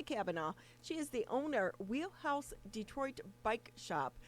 Kelli Kavanaugh. She is the owner, Wheelhouse Detroit Bike Shop.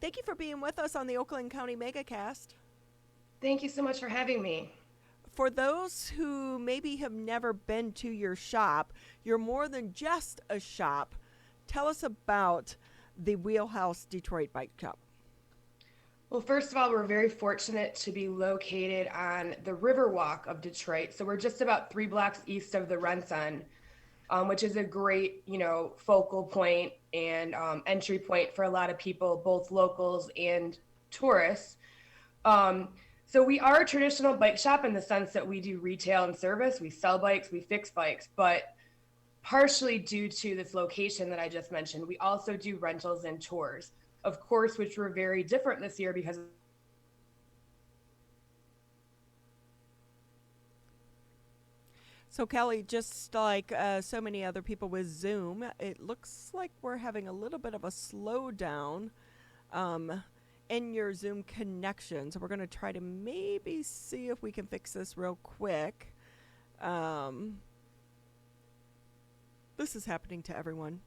Thank you for being with us on the Oakland County MegaCast. Thank you so much for having me. For those who maybe have never been to your shop, you're more than just a shop. Tell us about the Wheelhouse Detroit Bike Shop. Well, first of all, we're very fortunate to be located on the Riverwalk of Detroit. So we're just about 3 blocks east of the Renson, which is a great, focal point and entry point for a lot of people, both locals and tourists. Um, so we are a traditional bike shop in the sense that we do retail and service. We sell bikes, we fix bikes, but partially due to this location that I just mentioned, we also do rentals and tours, of course, which were very different this year because So, Kelli, just like so many other people with Zoom, it looks like we're having a little bit of a slowdown um, in your Zoom connection. So, we're going to try to maybe see if we can fix this real quick. Um, this is happening to everyone.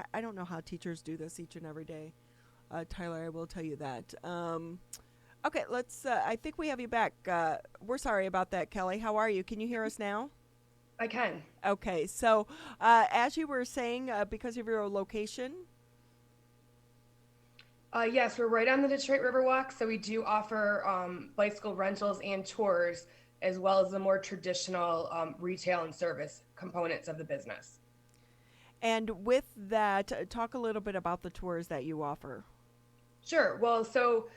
I don't know how teachers do this each and every day. Tyler, I will tell you that. Okay, let's. I think we have you back. We're sorry about that, Kelli. How are you? Can you hear us now? I can. Okay, so as you were saying, because of your location, Yes, we're right on the Detroit Riverwalk, so we do offer bicycle rentals and tours, as well as the more traditional retail and service components of the business. and with that, talk a little bit about the tours that you offer. Sure. Well, so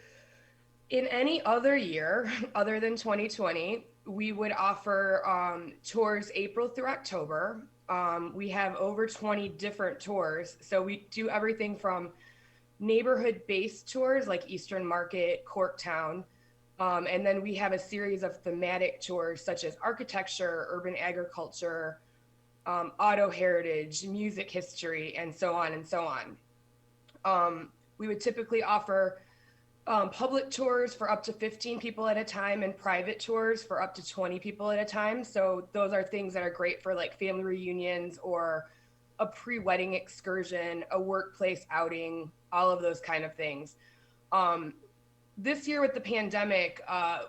in any other year other than 2020, we would offer tours April through October. We have over 20 different tours. So we do everything from neighborhood based tours like Eastern Market, Corktown. And then we have a series of thematic tours such as architecture, urban agriculture, auto heritage, music history, and so on and so on. We would typically offer public tours for up to 15 people at a time and private tours for up to 20 people at a time. So those are things that are great for like family reunions or a pre-wedding excursion, a workplace outing, all of those kind of things. Um, this year with the pandemic,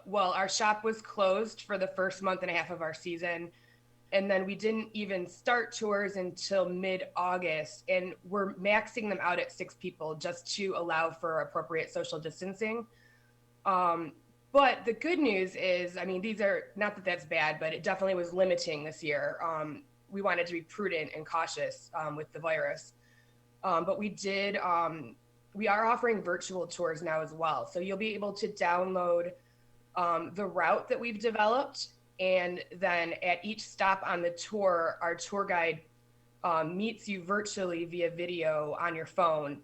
well, our shop was closed for the first month and a half of our season. And then we didn't even start tours until mid-August, and we're maxing them out at 6 people just to allow for appropriate social distancing. But the good news is, I mean, these are not that that's bad, but it definitely was limiting this year. We wanted to be prudent and cautious with the virus. But we are offering virtual tours now as well. So you'll be able to download the route that we've developed. And then at each stop on the tour, our tour guide meets you virtually via video on your phone.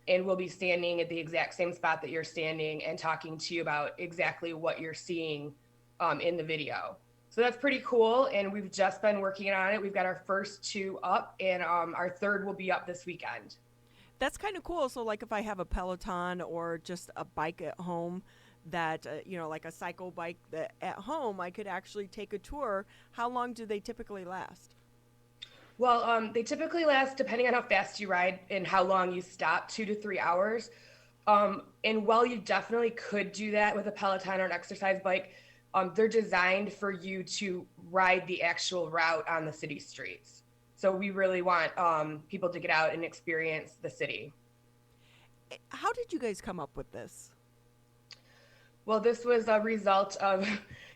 And we'll be standing at the exact same spot that you're standing and talking to you about exactly what you're seeing in the video. So that's pretty cool. And we've just been working on it. We've got our first 2 up, and our third will be up this weekend. That's kind of cool. So, like if I have a Peloton or just a bike at home, that like a cycle bike that at home, I could actually take a tour. How long do they typically last? Well, they typically last, depending on how fast you ride and how long you stop, 2 to 3 hours. And while you definitely could do that with a Peloton or an exercise bike, they're designed for you to ride the actual route on the city streets. So we really want people to get out and experience the city. How did you guys come up with this? Well, this was a result of,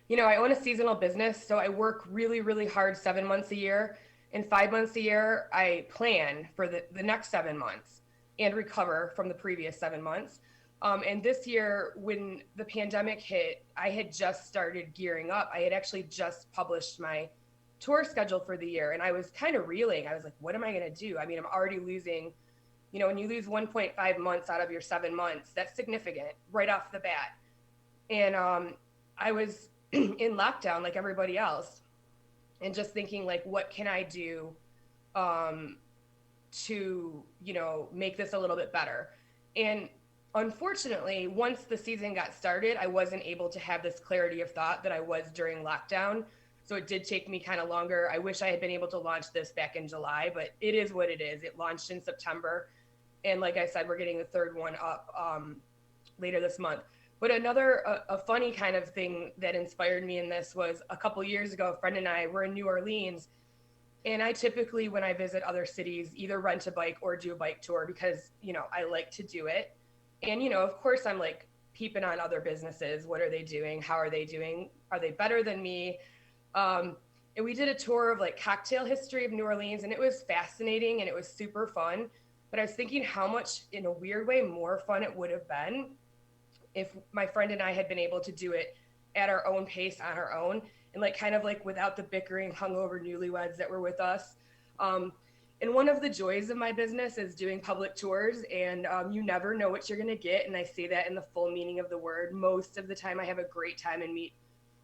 I own a seasonal business, so I work really, really hard 7 months a year. And 5 months a year, I plan for the next 7 months and recover from the previous 7 months. And this year, when the pandemic hit, I had just started gearing up. I had actually just published my tour schedule for the year, and I was kind of reeling. I was like, what am I going to do? I mean, I'm already losing, when you lose 1.5 months out of your 7 months, that's significant right off the bat. And I was in lockdown like everybody else, and just thinking like, what can I do to, make this a little bit better? And unfortunately, once the season got started, I wasn't able to have this clarity of thought that I was during lockdown. So it did take me kind of longer. I wish I had been able to launch this back in July, but it is what it is. It launched in September. And like I said, we're getting the third one up later this month. But another a funny kind of thing that inspired me in this was a couple years ago, a friend and I were in New Orleans. And I typically, when I visit other cities, either rent a bike or do a bike tour because, I like to do it. And, of course, I'm like peeping on other businesses. What are they doing? How are they doing? Are they better than me? And we did a tour of like cocktail history of New Orleans, and it was fascinating and it was super fun. But I was thinking how much, in a weird way, more fun it would have been if my friend and I had been able to do it at our own pace on our own, and like kind of like without the bickering hungover newlyweds that were with us. And one of the joys of my business is doing public tours, and you never know what you're going to get. And I say that in the full meaning of the word. Most of the time I have a great time and meet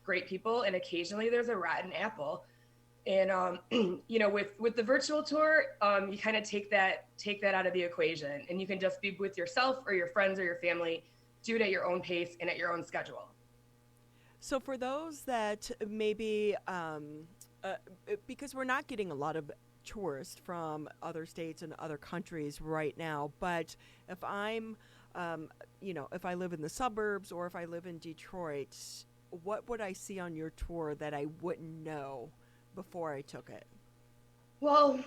great people, and occasionally there's a rotten apple. And with the virtual tour, you kind of take that out of the equation, and you can just be with yourself or your friends or your family, do it at your own pace and at your own schedule. So for those that maybe, because we're not getting a lot of tourists from other states and other countries right now, but if I'm, if I live in the suburbs or if I live in Detroit, what would I see on your tour that I wouldn't know before I took it? Well,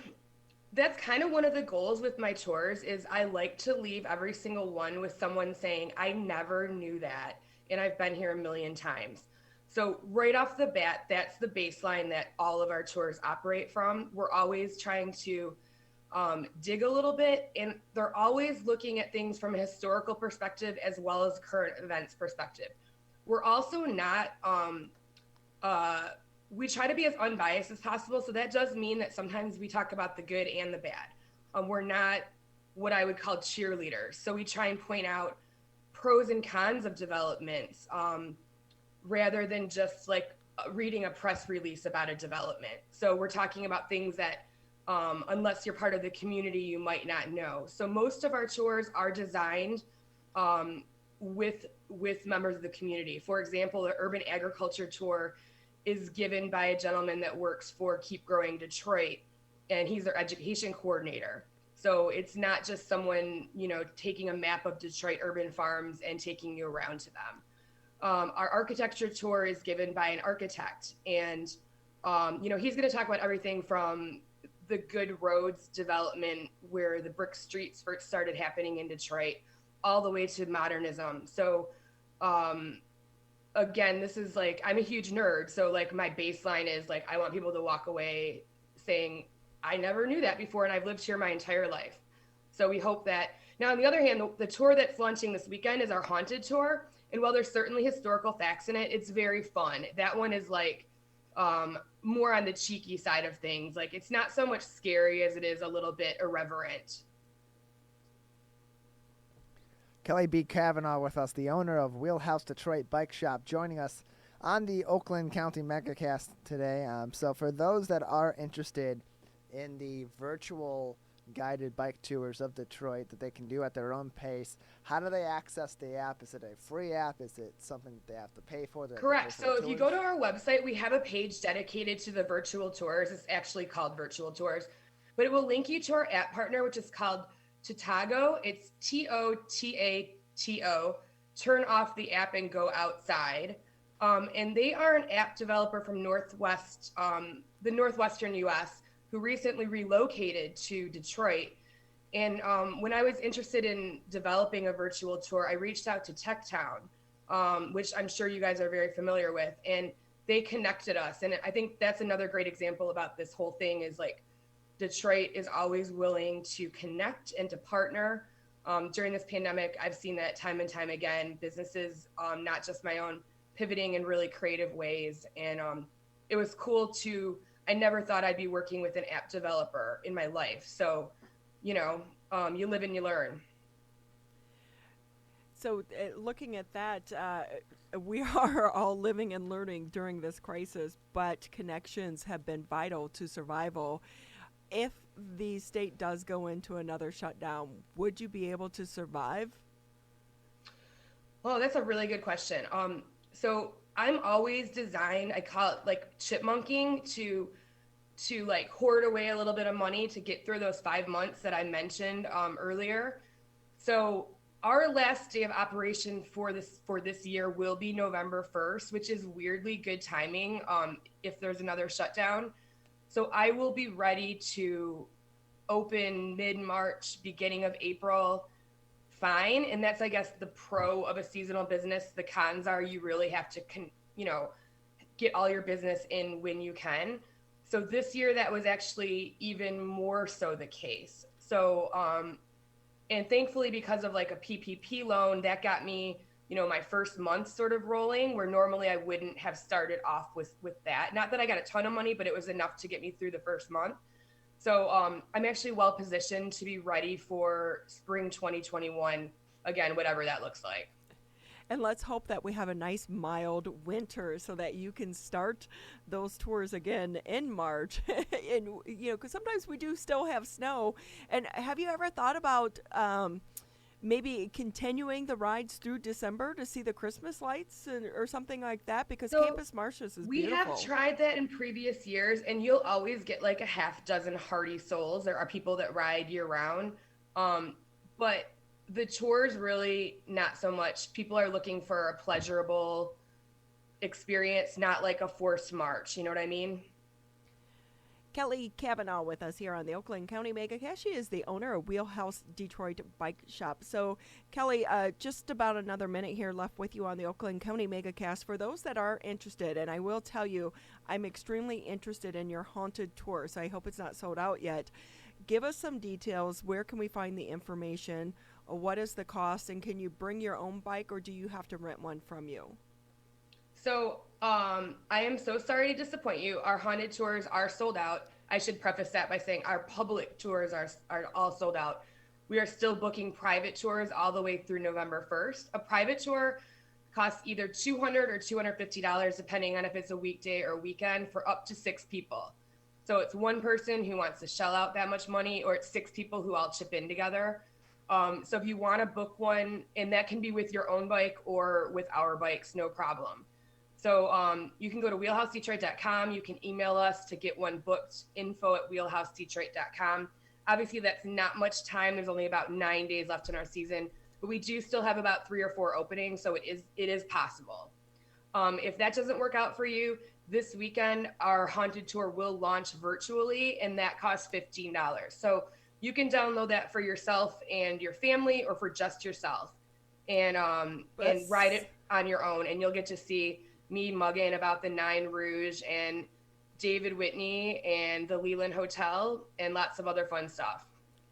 that's kind of one of the goals with my tours is I like to leave every single one with someone saying, I never knew that, and I've been here a million times. So right off the bat, that's the baseline that all of our tours operate from. We're always trying to dig a little bit, and they're always looking at things from a historical perspective as well as current events perspective. We're also not, we try to be as unbiased as possible. So that does mean that sometimes we talk about the good and the bad. We're not what I would call cheerleaders. So we try and point out pros and cons of developments rather than just like reading a press release about a development. So we're talking about things that unless you're part of the community, you might not know. So most of our tours are designed with members of the community. For example, the urban agriculture tour is given by a gentleman that works for Keep Growing Detroit, and he's their education coordinator. So it's not just someone, taking a map of Detroit urban farms and taking you around to them. Our architecture tour is given by an architect, and he's going to talk about everything from the good roads development where the brick streets first started happening in Detroit, all the way to modernism. So again, this is like, I'm a huge nerd. So like my baseline is like, I want people to walk away saying, I never knew that before, and I've lived here my entire life. So we hope that. Now, on the other hand, the tour that's launching this weekend is our haunted tour. And while there's certainly historical facts in it, it's very fun. That one is like more on the cheeky side of things. Like it's not so much scary as it is a little bit irreverent. Kelli B. Kavanaugh with us, the owner of Wheelhouse Detroit Bike Shop, joining us on the Oakland County Megacast today. So for those that are interested in the virtual guided bike tours of Detroit that they can do at their own pace, how do they access the app? Is it a free app? Is it something that they have to pay for? Correct. So if you go to our website, we have a page dedicated to the virtual tours. It's actually called Virtual Tours, but it will link you to our app partner, which is called Totago. It's Totato. Turn off the app and go outside. And they are an app developer from the Northwestern U.S. who recently relocated to Detroit. And when I was interested in developing a virtual tour, I reached out to TechTown, which I'm sure you guys are very familiar with, and they connected us. And I think that's another great example about this whole thing is like Detroit is always willing to connect and to partner. During this pandemic, I've seen that time and time again, businesses, not just my own, pivoting in really creative ways. And it was cool I never thought I'd be working with an app developer in my life. So, you live and you learn. So looking at that, we are all living and learning during this crisis, but connections have been vital to survival. If the state does go into another shutdown, would you be able to survive? Oh, that's a really good question. So I'm always designed, I call it like chipmunking, to like hoard away a little bit of money to get through those 5 months that I mentioned earlier. So our last day of operation for this year will be November 1st, which is weirdly good timing if there's another shutdown. So I will be ready to open mid-March, beginning of April, fine. And that's, I guess, the pro of a seasonal business. The cons are you really have to, get all your business in when you can. So this year, that was actually even more so the case. So, and thankfully, because of like a PPP loan, that got me, my first month sort of rolling, where normally I wouldn't have started off with that. Not that I got a ton of money, but it was enough to get me through the first month. So I'm actually well positioned to be ready for spring 2021, again, whatever that looks like. And let's hope that we have a nice mild winter so that you can start those tours again in March. And, because sometimes we do still have snow. And have you ever thought about maybe continuing the rides through December to see the Christmas lights or something like that? Because So Campus Martius is we beautiful. have tried that in previous years, and you'll always get like a half dozen hardy souls. There are people that ride year round. But the tours really not so much. People are looking for a pleasurable experience, not like a forced march. You know what I mean? Kelli Kavanaugh with us here on the Oakland County MegaCast. She is the owner of Wheelhouse Detroit Bike Shop. So, Kelli, just about another minute here left with you on the Oakland County MegaCast. For those that are interested, and I will tell you, I'm extremely interested in your haunted tour, so I hope it's not sold out yet. Give us some details. Where can we find the information? What is the cost? And can you bring your own bike, or do you have to rent one from you? So I am so sorry to disappoint you. Our haunted tours are sold out. I should preface that by saying our public tours are all sold out. We are still booking private tours all the way through November 1st. A private tour costs either $200 or $250, depending on if it's a weekday or weekend, for up to 6 people. So it's one person who wants to shell out that much money, or it's 6 people who all chip in together. So if you want to book one, and that can be with your own bike or with our bikes, no problem. So you can go to wheelhousedetroit.com. You can email us to get one booked, info@wheelhousedetroit.com. Obviously, that's not much time. There's only about 9 days left in our season, but we do still have about 3 or 4 openings, so it is possible. If that doesn't work out for you, this weekend, our haunted tour will launch virtually, and that costs $15. So you can download that for yourself and your family, or for just yourself, and ride it on your own. And you'll get to see me mugging about the Nine Rouge and David Whitney and the Leland Hotel and lots of other fun stuff.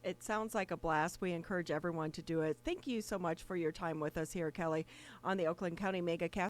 It sounds like a blast. We encourage everyone to do it. Thank you so much for your time with us here, Kelli, on the Oakland County MegaCast.